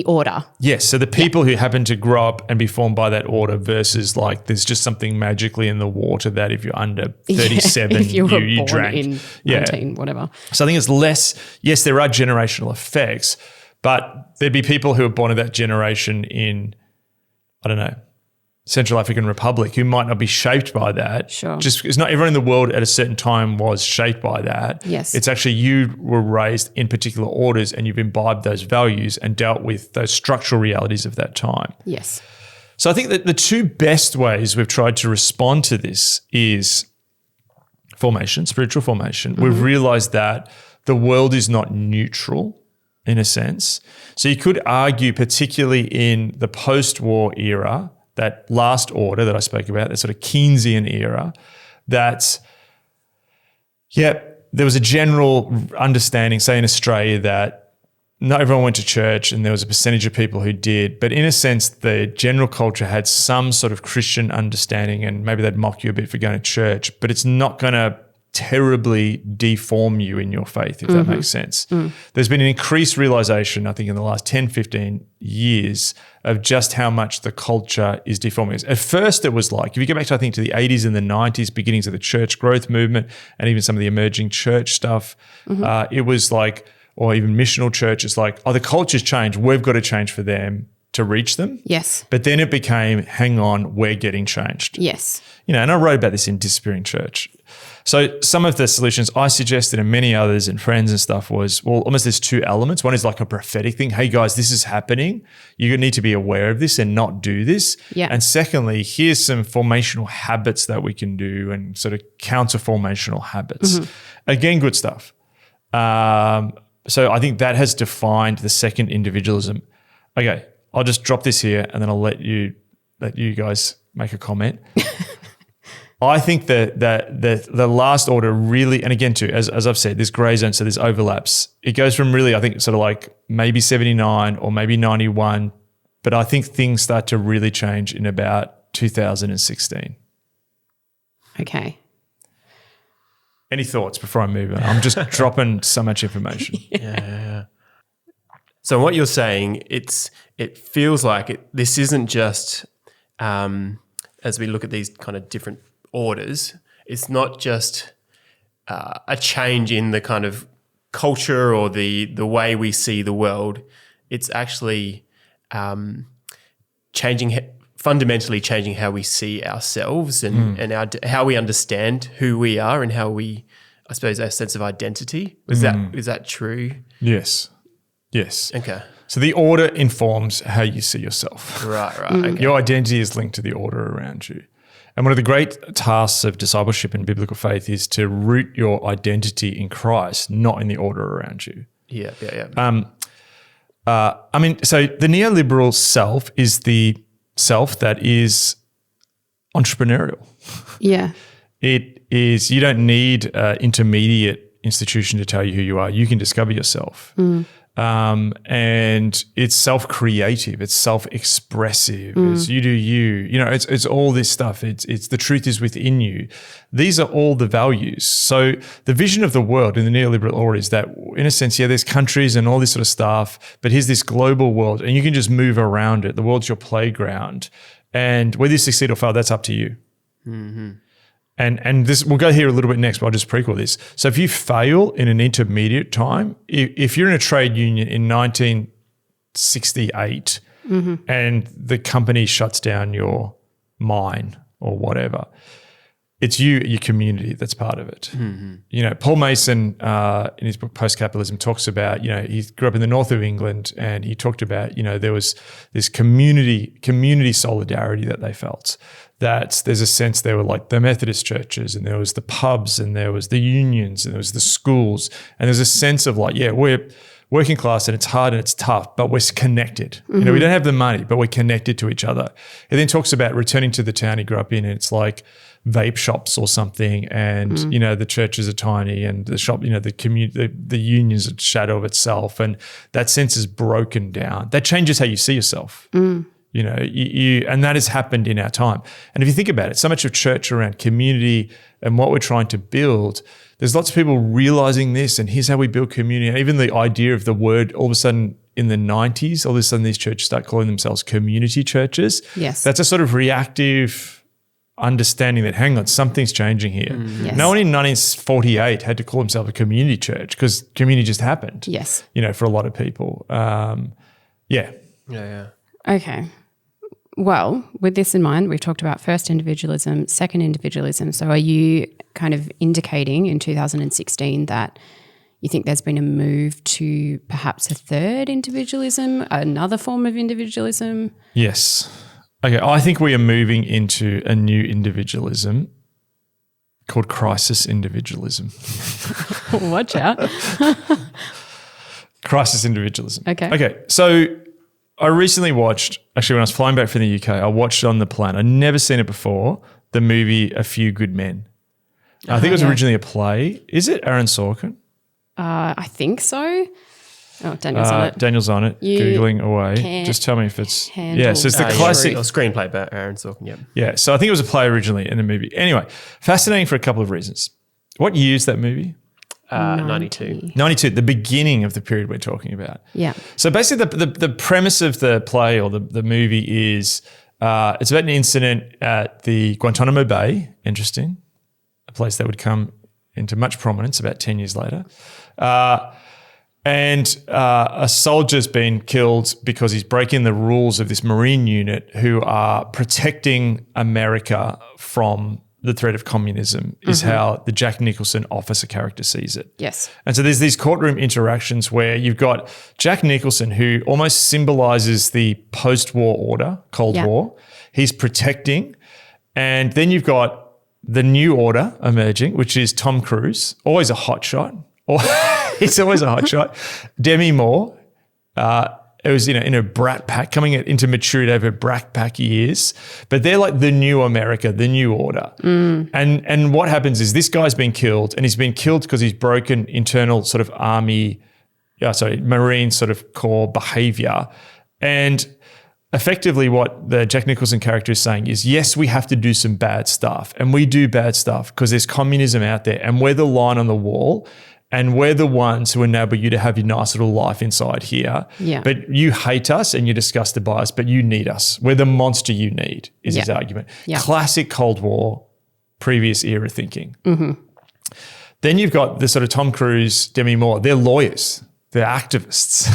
order. Yes, so the people who happen to grow up and be formed by that order versus like there's just something magically in the water that if you're under 37, if you were you born drank. in 19, whatever. So I think it's less, yes, there are generational effects, but there'd be people who are born of that generation in, I don't know, Central African Republic who might not be shaped by that. Sure. Just because not everyone in the world at a certain time was shaped by that. Yes. It's actually you were raised in particular orders and you've imbibed those values and dealt with those structural realities of that time. Yes. So I think that the two best ways we've tried to respond to this is formation, spiritual formation. We've realized that the world is not neutral in a sense. So you could argue, particularly in the post-war era, that last order that I spoke about, that sort of Keynesian era, that, there was a general understanding, say in Australia, that not everyone went to church and there was a percentage of people who did, but in a sense, the general culture had some sort of Christian understanding and maybe they'd mock you a bit for going to church, but it's not going to terribly deform you in your faith, if that makes sense. There's been an increased realization, I think, in the last 10, 15 years of just how much the culture is deforming us. At first, it was like, if you go back to, I think, to the 80s and the 90s, beginnings of the church growth movement and even some of the emerging church stuff, it was like, or even missional churches, like, the culture's changed. We've got to change for them to reach them. Yes. But then it became, hang on, we're getting changed. Yes. And I wrote about this in Disappearing Church. So some of the solutions I suggested and many others and friends and stuff was, almost there's two elements. One is like a prophetic thing. Hey guys, this is happening. You need to be aware of this and not do this. Yeah. And secondly, here's some formational habits that we can do and sort of counter formational habits. Again, good stuff. So I think that has defined the second individualism. Okay, I'll just drop this here and then I'll let you guys make a comment. I think that the last order really, and again too, as I've said, this grey zone, so there's overlaps. It goes from really, I think, sort of like maybe 79 or maybe 91, but I think things start to really change in about 2016. Okay. Any thoughts before I move on? I'm just dropping so much information. Yeah. So what you're saying, it feels like this isn't just as we look at these kind of different orders, it's not just a change in the kind of culture or the way we see the world. It's actually fundamentally changing how we see ourselves and how we understand who we are and how we, I suppose, our sense of identity. Is that true? Yes. Okay. So the order informs how you see yourself. Right. Okay. Your identity is linked to the order around you. And one of the great tasks of discipleship and biblical faith is to root your identity in Christ, not in the order around you. Yeah. So the neoliberal self is the self that is entrepreneurial. Yeah. It is, you don't need an intermediate institution to tell you who you are. You can discover yourself. And it's self-creative, it's self-expressive, it's you do you. It's all this stuff. It's the truth is within you. These are all the values. So the vision of the world in the neoliberal order is that, in a sense, there's countries and all this sort of stuff, but here's this global world and you can just move around it. The world's your playground. And whether you succeed or fail, that's up to you. And this, we'll go here a little bit next, but I'll just prequel this. So if you fail in an intermediate time, if you're in a trade union in 1968 and the company shuts down your mine or whatever, it's you, your community that's part of it. You know, Paul Mason in his book Post-Capitalism talks about, you know, he grew up in the north of England and he talked about, you know, there was this community solidarity that they felt. That there's a sense there were like the Methodist churches and there was the pubs and there was the unions and there was the schools. And there's a sense of like, yeah, we're working class and it's hard and it's tough, but we're connected. You know, we don't have the money, but we're connected to each other. He then talks about returning to the town he grew up in and it's like vape shops or something and, you know, the churches are tiny and the shop, you know, the union's a shadow of itself and that sense is broken down. That changes how you see yourself. You know, and that has happened in our time. And if you think about it, so much of church around community and what we're trying to build, there's lots of people realizing this and here's how we build community. And even the idea of the word, all of a sudden in the 90s, all of a sudden these churches start calling themselves community churches. Yes. That's a sort of reactive understanding that, hang on, something's changing here. Yes. No one in 1948 had to call himself a community church because community just happened. Yes. You know, for a lot of people. Yeah. Okay. Well, with this in mind, we've talked about first individualism, second individualism. So are you kind of indicating in 2016 that you think there's been a move to perhaps a third individualism, another form of individualism? Yes. Okay, I think we are moving into a new individualism called crisis individualism. Watch out. Crisis individualism. Okay. So I recently watched, actually when I was flying back from the UK, I watched on the plane, I'd never seen it before, the movie A Few Good Men. I think it was originally a play. Is it Aaron Sorkin? I think so. Oh, Daniel's on it. Daniel's on it, You Googling away. Just tell me if it's... handle Yeah, so it's the classic... Or screenplay by Aaron Sorkin, yeah. Yeah, so I think it was a play originally and a movie. Anyway, fascinating for a couple of reasons. What year is that movie? 92. 92, the beginning of the period we're talking about. Yeah. So basically the premise of the play or the movie is it's about an incident at the Guantanamo Bay, interesting, a place that would come into much prominence about 10 years later. And a soldier's been killed because he's breaking the rules of this Marine unit who are protecting America from the threat of communism is how the Jack Nicholson officer character sees it. Yes. And so there's these courtroom interactions where you've got Jack Nicholson who almost symbolizes the post-war order, Cold War. He's protecting. And then you've got the new order emerging, which is Tom Cruise, always a hotshot. It's always a hotshot. Demi Moore, it was, in a brat pack, coming into maturity over brat pack years. But they're like the new America, the new order. And what happens is this guy's been killed, and he's been killed because he's broken internal sort of Marine sort of core behavior. And effectively what the Jack Nicholson character is saying is, yes, we have to do some bad stuff. And we do bad stuff because there's communism out there and we're the line on the wall. And we're the ones who enable you to have your nice little life inside here. Yeah. But you hate us and you're disgusted by us, but you need us. We're the monster you need, is his argument. Yeah. Classic Cold War, previous era thinking. Then you've got the sort of Tom Cruise, Demi Moore. They're lawyers. They're activists.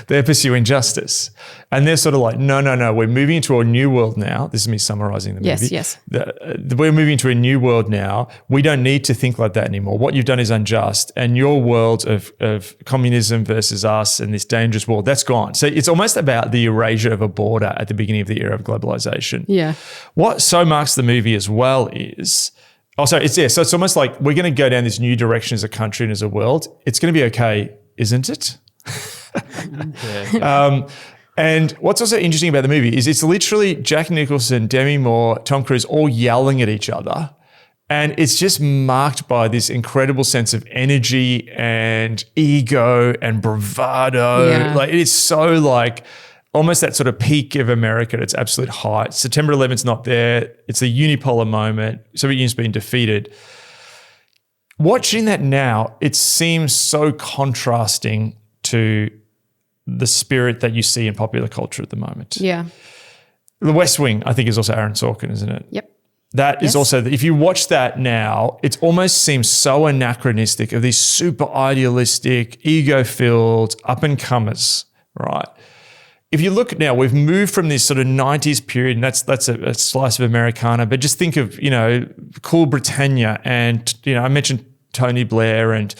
They're pursuing justice. And they're sort of like, no, we're moving into a new world now. This is me summarizing the movie. Yes. We're moving to a new world now. We don't need to think like that anymore. What you've done is unjust. And your world of communism versus us and this dangerous world, that's gone. So it's almost about the erasure of a border at the beginning of the era of globalization. Yeah. What so marks the movie as well is... so it's almost like we're going to go down this new direction as a country and as a world. It's going to be okay, isn't it? And what's also interesting about the movie is it's literally Jack Nicholson, Demi Moore, Tom Cruise all yelling at each other. And it's just marked by this incredible sense of energy and ego and bravado. Yeah. Like it's so like almost that sort of peak of America at its absolute height. September 11th's not there. It's a unipolar moment. Soviet Union's been defeated. Watching that now, it seems so contrasting to the spirit that you see in popular culture at the moment. Yeah. The West Wing, I think, is also Aaron Sorkin, isn't it? Yep. That is also, if you watch that now, it almost seems so anachronistic of these super idealistic, ego-filled up-and-comers, right? If you look now, we've moved from this sort of 90s period, and that's a slice of Americana, but just think of, Cool Britannia and, I mentioned Tony Blair and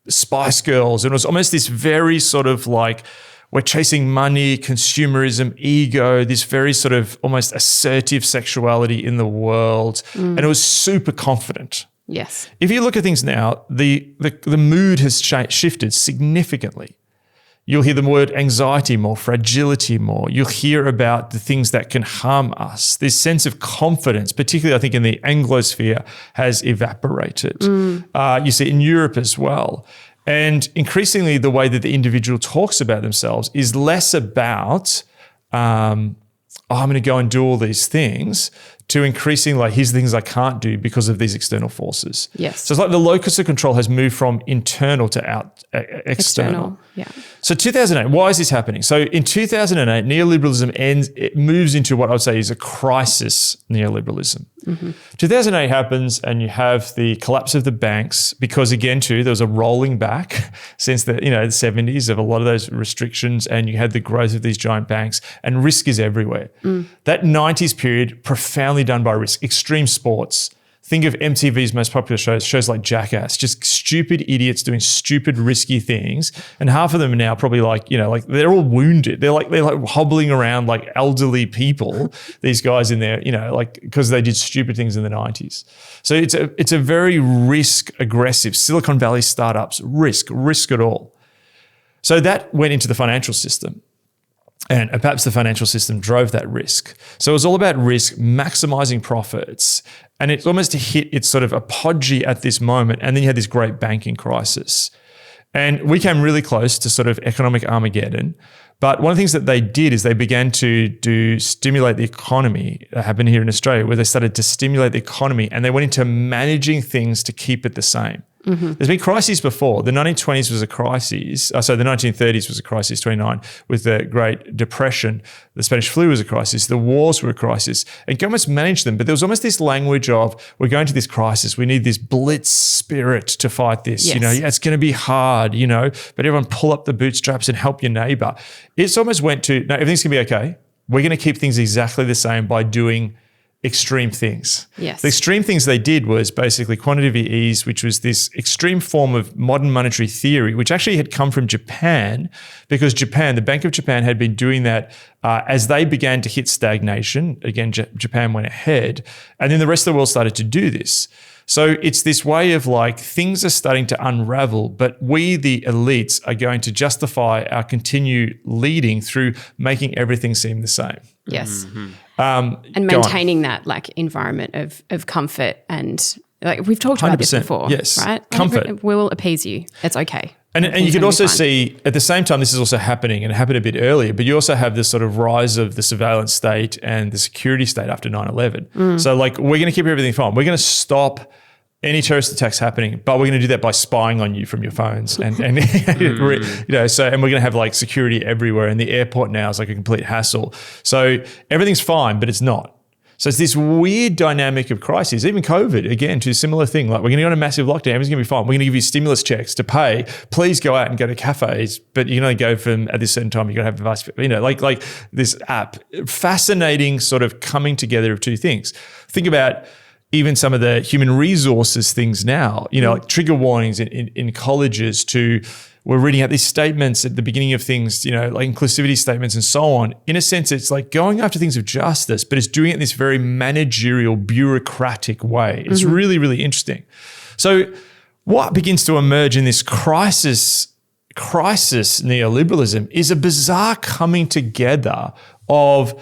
Spice Girls, and it was almost this very sort of like, we're chasing money, consumerism, ego, this very sort of almost assertive sexuality in the world. And it was super confident. Yes. If you look at things now, the mood has shifted significantly. You'll hear the word anxiety more, fragility more. You'll hear about the things that can harm us. This sense of confidence, particularly I think in the Anglosphere, has evaporated. You see it in Europe as well. And increasingly, the way that the individual talks about themselves is less about, I'm going to go and do all these things, to increasing like, here's the things I can't do because of these external forces. Yes. So it's like the locus of control has moved from internal to external. Yeah. So 2008, why is this happening? So in 2008, neoliberalism it moves into what I would say is a crisis neoliberalism. 2008 happens and you have the collapse of the banks because again too, there was a rolling back since the 70s of a lot of those restrictions, and you had the growth of these giant banks, and risk is everywhere. That 90s period, profoundly done by risk, extreme sports. Think of MTV's most popular shows like Jackass, just stupid idiots doing stupid, risky things. And half of them are now probably like they're all wounded. They're like hobbling around like elderly people, these guys in there, because they did stupid things in the 90s. So it's a very risk aggressive, Silicon Valley startups, risk it all. So that went into the financial system. And perhaps the financial system drove that risk. So it was all about risk, maximizing profits. And it almost hit its sort of apogee at this moment. And then you had this great banking crisis. And we came really close to sort of economic Armageddon. But one of the things that they did is they began to stimulate the economy. That happened here in Australia, where they started to stimulate the economy and they went into managing things to keep it the same. There's been crises before. The 1920s was a crisis. The 1930s was a crisis, 29, with the Great Depression. The Spanish flu was a crisis. The wars were a crisis. And governments managed them. But there was almost this language of, we're going to this crisis. We need this blitz spirit to fight this. Yes. It's going to be hard, but everyone pull up the bootstraps and help your neighbor. It's almost went to, no, everything's going to be okay. We're going to keep things exactly the same by doing extreme things. Yes. The extreme things they did was basically quantitative ease, which was this extreme form of modern monetary theory, which actually had come from Japan, because the Bank of Japan had been doing that as they began to hit stagnation. Again, Japan went ahead, and then the rest of the world started to do this. So it's this way of like, things are starting to unravel, but we, the elites, are going to justify our continued leading through making everything seem the same. Yes. And maintaining that like environment of comfort, and like we've talked about this before, yes. right? Comfort. We will appease you. It's okay. And you could also see at the same time, this is also happening, and it happened a bit earlier, but you also have this sort of rise of the surveillance state and the security state after 9/11. So like, we're going to keep everything fine. We're going to stop any terrorist attacks happening, but we're going to do that by spying on you from your phones, and and we're going to have like security everywhere, and the airport now is like a complete hassle. So everything's fine, but it's not. So it's this weird dynamic of crises. Even COVID, again, to a similar thing. Like, we're going to go on a massive lockdown. Everything's going to be fine. We're going to give you stimulus checks to pay. Please go out and go to cafes, but you can only go from at this certain time. You're going to have like this app. Fascinating sort of coming together of two things. Think about even some of the human resources things now, like trigger warnings in colleges we're reading out these statements at the beginning of things, like inclusivity statements and so on. In a sense, it's like going after things of justice, but it's doing it in this very managerial, bureaucratic way. It's really, really interesting. So what begins to emerge in this crisis neoliberalism is a bizarre coming together of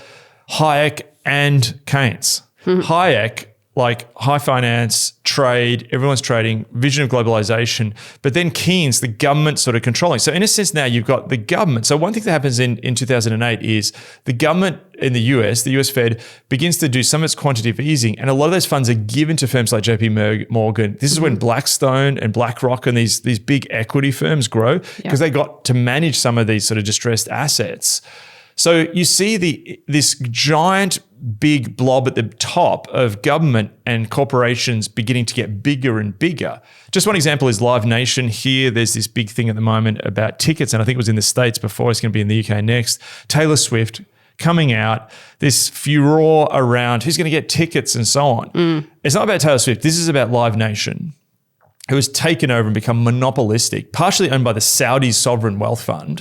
Hayek and Keynes. Hayek, like high finance, trade, everyone's trading, vision of globalization, but then Keynes, the government sort of controlling. So in a sense now you've got the government. So one thing that happens in 2008 is the government in the US Fed, begins to do some of its quantitative easing, and a lot of those funds are given to firms like JP Morgan. This is when Blackstone and BlackRock and these big equity firms grow, because they got to manage some of these sort of distressed assets. So you see this giant big blob at the top of government and corporations beginning to get bigger and bigger. Just one example is Live Nation here. There's this big thing at the moment about tickets, and I think it was in the States before. It's going to be in the UK next. Taylor Swift coming out, this furore around who's going to get tickets and so on. It's not about Taylor Swift. This is about Live Nation, who has taken over and become monopolistic, partially owned by the Saudi sovereign wealth fund.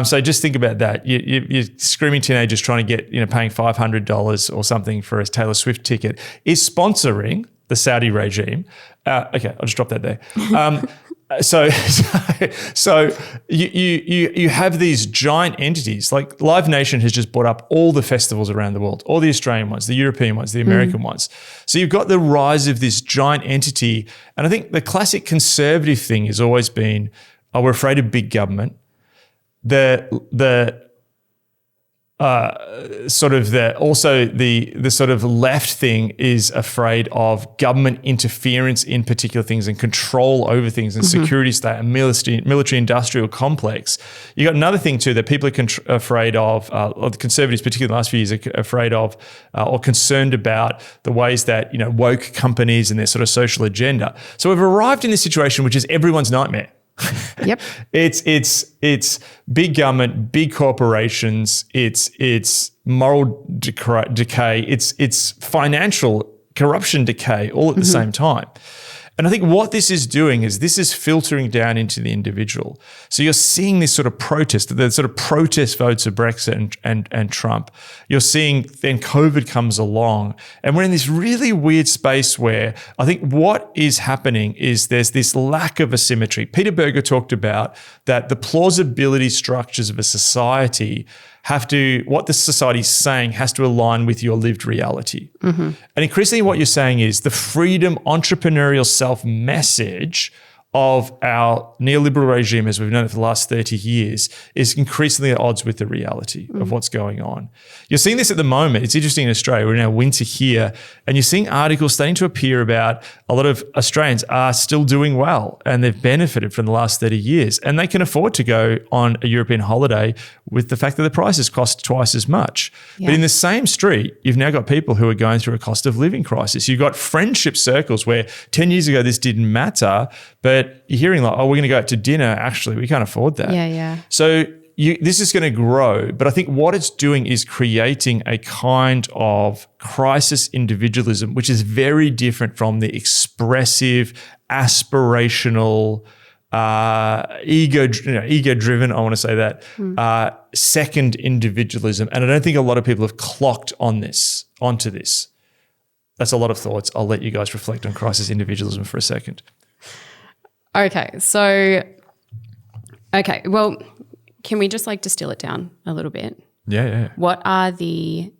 So just think about that. You're screaming teenagers trying to get, paying $500 or something for a Taylor Swift ticket is sponsoring the Saudi regime. Okay, I'll just drop that there. So you have these giant entities, like Live Nation has just bought up all the festivals around the world, all the Australian ones, the European ones, the American ones. So you've got the rise of this giant entity. And I think the classic conservative thing has always been, we're afraid of big government. The sort of the sort of left thing is afraid of government interference in particular things and control over things and security state and military industrial complex. You got another thing too that people are afraid of, or the conservatives, particularly in the last few years, are afraid of or concerned about the ways that woke companies and their sort of social agenda. So we've arrived in this situation which is everyone's nightmare. Yep. It's big government, big corporations, it's moral decay, it's financial corruption decay all at the same time. And I think what this is doing is this is filtering down into the individual. So you're seeing this sort of protest, the sort of protest votes of Brexit and Trump. You're seeing then COVID comes along, and we're in this really weird space where I think what is happening is there's this lack of asymmetry. Peter Berger talked about that the plausibility structures of a society what the society's saying has to align with your lived reality. And increasingly what you're saying is the freedom, entrepreneurial self message of our neoliberal regime as we've known it for the last 30 years is increasingly at odds with the reality of what's going on. You're seeing this at the moment. It's interesting in Australia. We're in our winter here, and you're seeing articles starting to appear about a lot of Australians are still doing well and they've benefited from the last 30 years, and they can afford to go on a European holiday with the fact that the prices cost twice as much. Yeah. But in the same street, you've now got people who are going through a cost of living crisis. You've got friendship circles where 10 years ago this didn't matter, but you're hearing like, we're going to go out to dinner. Actually, we can't afford that. Yeah. So this is going to grow. But I think what it's doing is creating a kind of crisis individualism, which is very different from the expressive, aspirational, ego-driven, I want to say that, second individualism. And I don't think a lot of people have clocked onto this. That's a lot of thoughts. I'll let you guys reflect on crisis individualism for a second. Okay, well, can we just distill it down a little bit? Yeah. What are the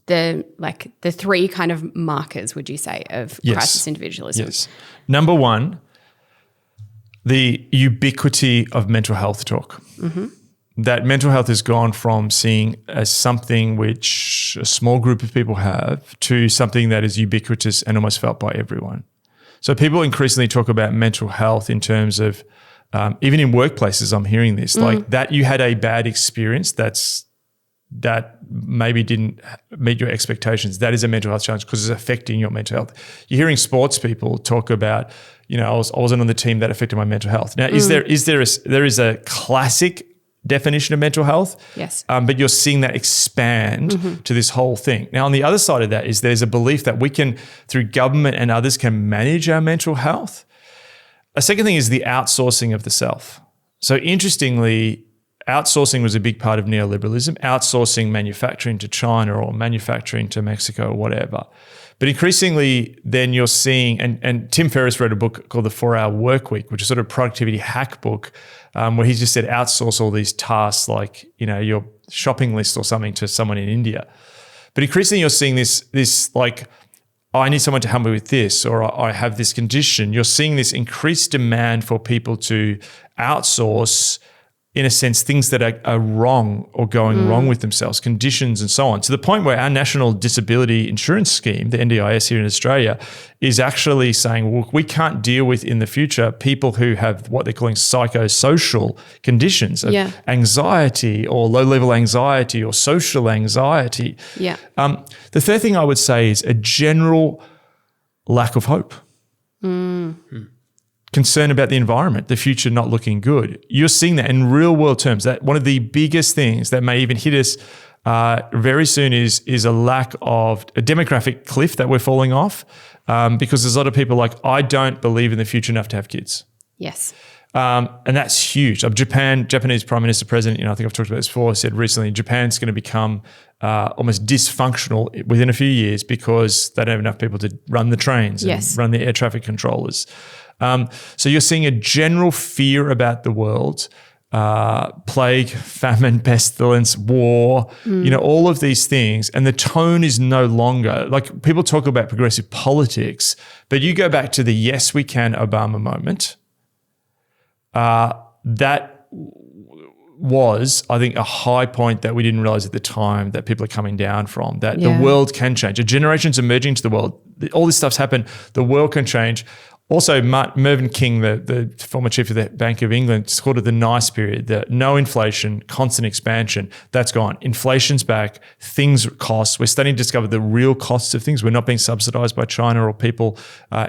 three kind of markers, would you say, of crisis individualism? Yes. Number one, the ubiquity of mental health talk. That mental health has gone from seeing as something which a small group of people have to something that is ubiquitous and almost felt by everyone. So people increasingly talk about mental health in terms of, even in workplaces, I'm hearing this, like that you had a bad experience that maybe didn't meet your expectations. That is a mental health challenge because it's affecting your mental health. You're hearing sports people talk about, I wasn't on the team that affected my mental health. Now, there is a classic definition of mental health. Yes. But you're seeing that expand to this whole thing. Now, on the other side of that is there's a belief that we can, through government and others, can manage our mental health. A second thing is the outsourcing of the self. So interestingly, outsourcing was a big part of neoliberalism, outsourcing manufacturing to China or manufacturing to Mexico or whatever. But increasingly, then you're seeing, and Tim Ferriss wrote a book called The 4-Hour Workweek, which is sort of a productivity hack book, where he just said outsource all these tasks like, your shopping list or something to someone in India. But increasingly, you're seeing this like, I need someone to help me with this, or I have this condition. You're seeing this increased demand for people to outsource in a sense, things that are wrong or going wrong with themselves, conditions and so on, to the point where our National Disability Insurance Scheme, the NDIS here in Australia, is actually saying, well, we can't deal with in the future people who have what they're calling psychosocial conditions of anxiety or low-level anxiety or social anxiety. Yeah. The third thing I would say is a general lack of hope. Concern about the environment, the future not looking good. You're seeing that in real world terms. That one of the biggest things that may even hit us very soon is a lack of a demographic cliff that we're falling off, because there's a lot of people like, I don't believe in the future enough to have kids. Yes. And that's huge. Japanese Prime Minister President, I think I've talked about this before, said recently Japan's going to become almost dysfunctional within a few years because they don't have enough people to run the trains and run the air traffic controllers. So you're seeing a general fear about the world, plague, famine, pestilence, war, all of these things. And the tone is no longer, like people talk about progressive politics, but you go back to the yes, we can Obama moment. That was, I think, a high point that we didn't realize at the time that people are coming down from, that the world can change. A generation's emerging into the world. All this stuff's happened. The world can change. Also, Mervyn King, the former chief of the Bank of England, called it the nice period, the no inflation, constant expansion. That's gone. Inflation's back. Things cost. We're starting to discover the real costs of things. We're not being subsidized by China or people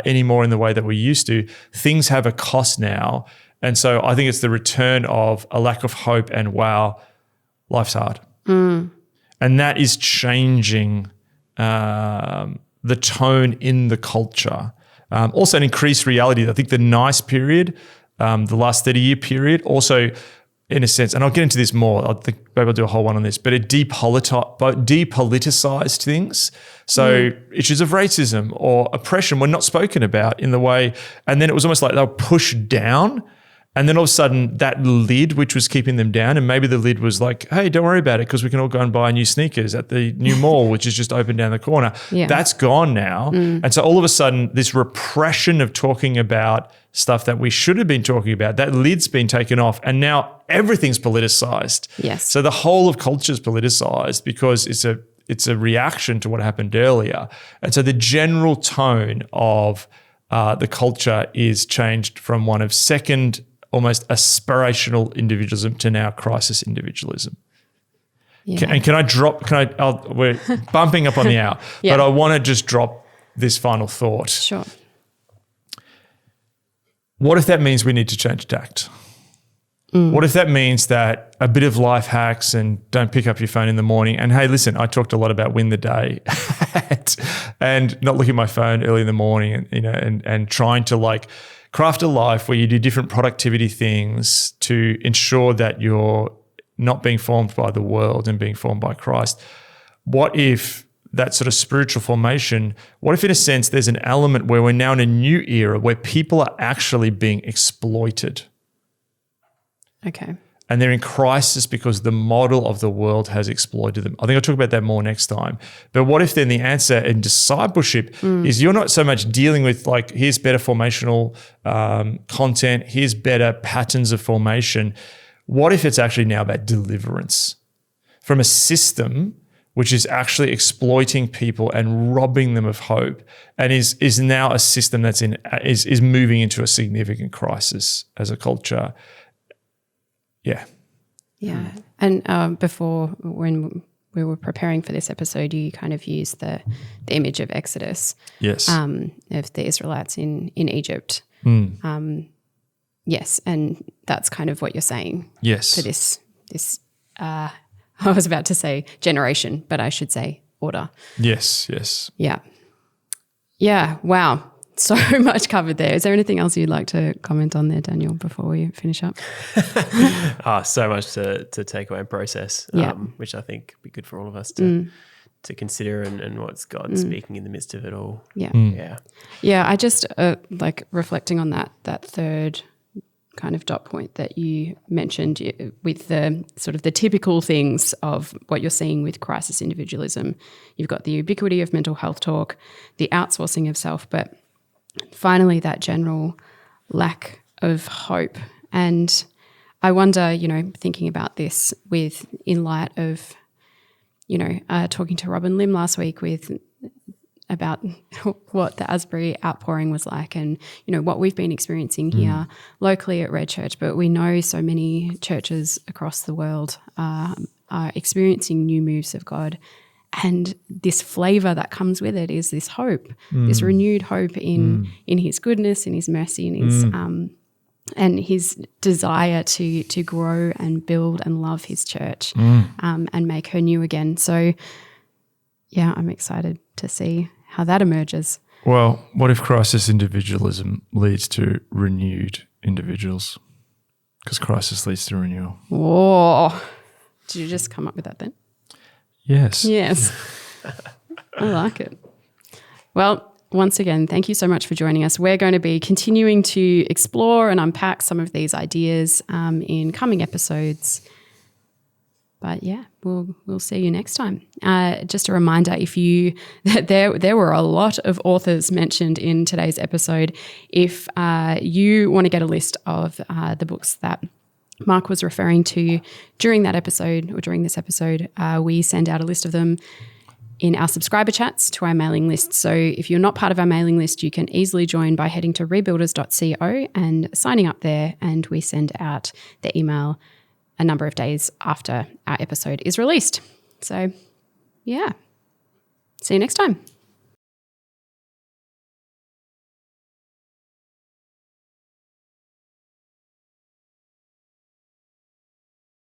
anymore in the way that we used to. Things have a cost now. And so I think it's the return of a lack of hope and, wow, life's hard. And that is changing the tone in the culture. Also an increased reality. I think the nice period, the last 30-year period, also in a sense, and I'll get into this more, I think maybe I'll do a whole one on this, but it depoliticized things. So issues of racism or oppression were not spoken about in the way, and then it was almost like they were pushed down. And then all of a sudden that lid, which was keeping them down, and maybe the lid was like, hey, don't worry about it because we can all go and buy new sneakers at the new mall, which is just open down the corner. That's gone now. And so all of a sudden this repression of talking about stuff that we should have been talking about, that lid's been taken off and now everything's politicized. Yes. So the whole of culture is politicized because it's a reaction to what happened earlier. And so the general tone of the culture is changed from one of second almost aspirational individualism to now crisis individualism. And we're bumping up on the hour, but I want to just drop this final thought. Sure. What if that means we need to change tact? What if that means that a bit of life hacks and don't pick up your phone in the morning? And hey, listen, I talked a lot about win the day and not looking at my phone early in the morning and trying to craft a life where you do different productivity things to ensure that you're not being formed by the world and being formed by Christ. What if that sort of spiritual formation, what if in a sense there's an element where we're now in a new era where people are actually being exploited? Okay. And they're in crisis because the model of the world has exploited them. I think I'll talk about that more next time. But what if then the answer in discipleship is you're not so much dealing with here's better formational content, here's better patterns of formation. What if it's actually now about deliverance from a system which is actually exploiting people and robbing them of hope and is now a system that's is moving into a significant crisis as a culture? Yeah. And before, when we were preparing for this episode, you kind of used the image of Exodus. Yes. Of the Israelites in Egypt. Yes, and that's kind of what you're saying. Yes. For this I was about to say generation, but I should say order. Yes. Yeah. Yeah. Wow. So much covered there. Is there anything else you'd like to comment on there, Daniel, before we finish up? So much to take away and process, which I think would be good for all of us to consider and what's God speaking in the midst of it all. Yeah. I just reflecting on that third kind of dot point that you mentioned with the sort of the typical things of what you're seeing with crisis individualism. You've got the ubiquity of mental health talk, the outsourcing of self, but finally that general lack of hope. And I wonder, thinking about this in light of, talking to Robin Lim last week about what the Asbury outpouring was like and, what we've been experiencing here locally at Red Church. But we know so many churches across the world are experiencing new moves of God. And this flavour that comes with it is this hope, this renewed hope in his goodness, in his mercy, in his and his desire to grow and build and love his church and make her new again. So, yeah, I'm excited to see how that emerges. Well, what if crisis individualism leads to renewed individuals? Because crisis leads to renewal. Whoa. Did you just come up with that then? Yes. Yes. I like it. Well, once again, thank you so much for joining us. We're going to be continuing to explore and unpack some of these ideas in coming episodes. But yeah, we'll see you next time. Just a reminder, there were a lot of authors mentioned in today's episode. If you want to get a list of the books that Mark was referring to during that episode or during this episode, we send out a list of them in our subscriber chats to our mailing list. So if you're not part of our mailing list, you can easily join by heading to rebuilders.co and signing up there, and we send out the email a number of days after our episode is released. So, yeah. See you next time.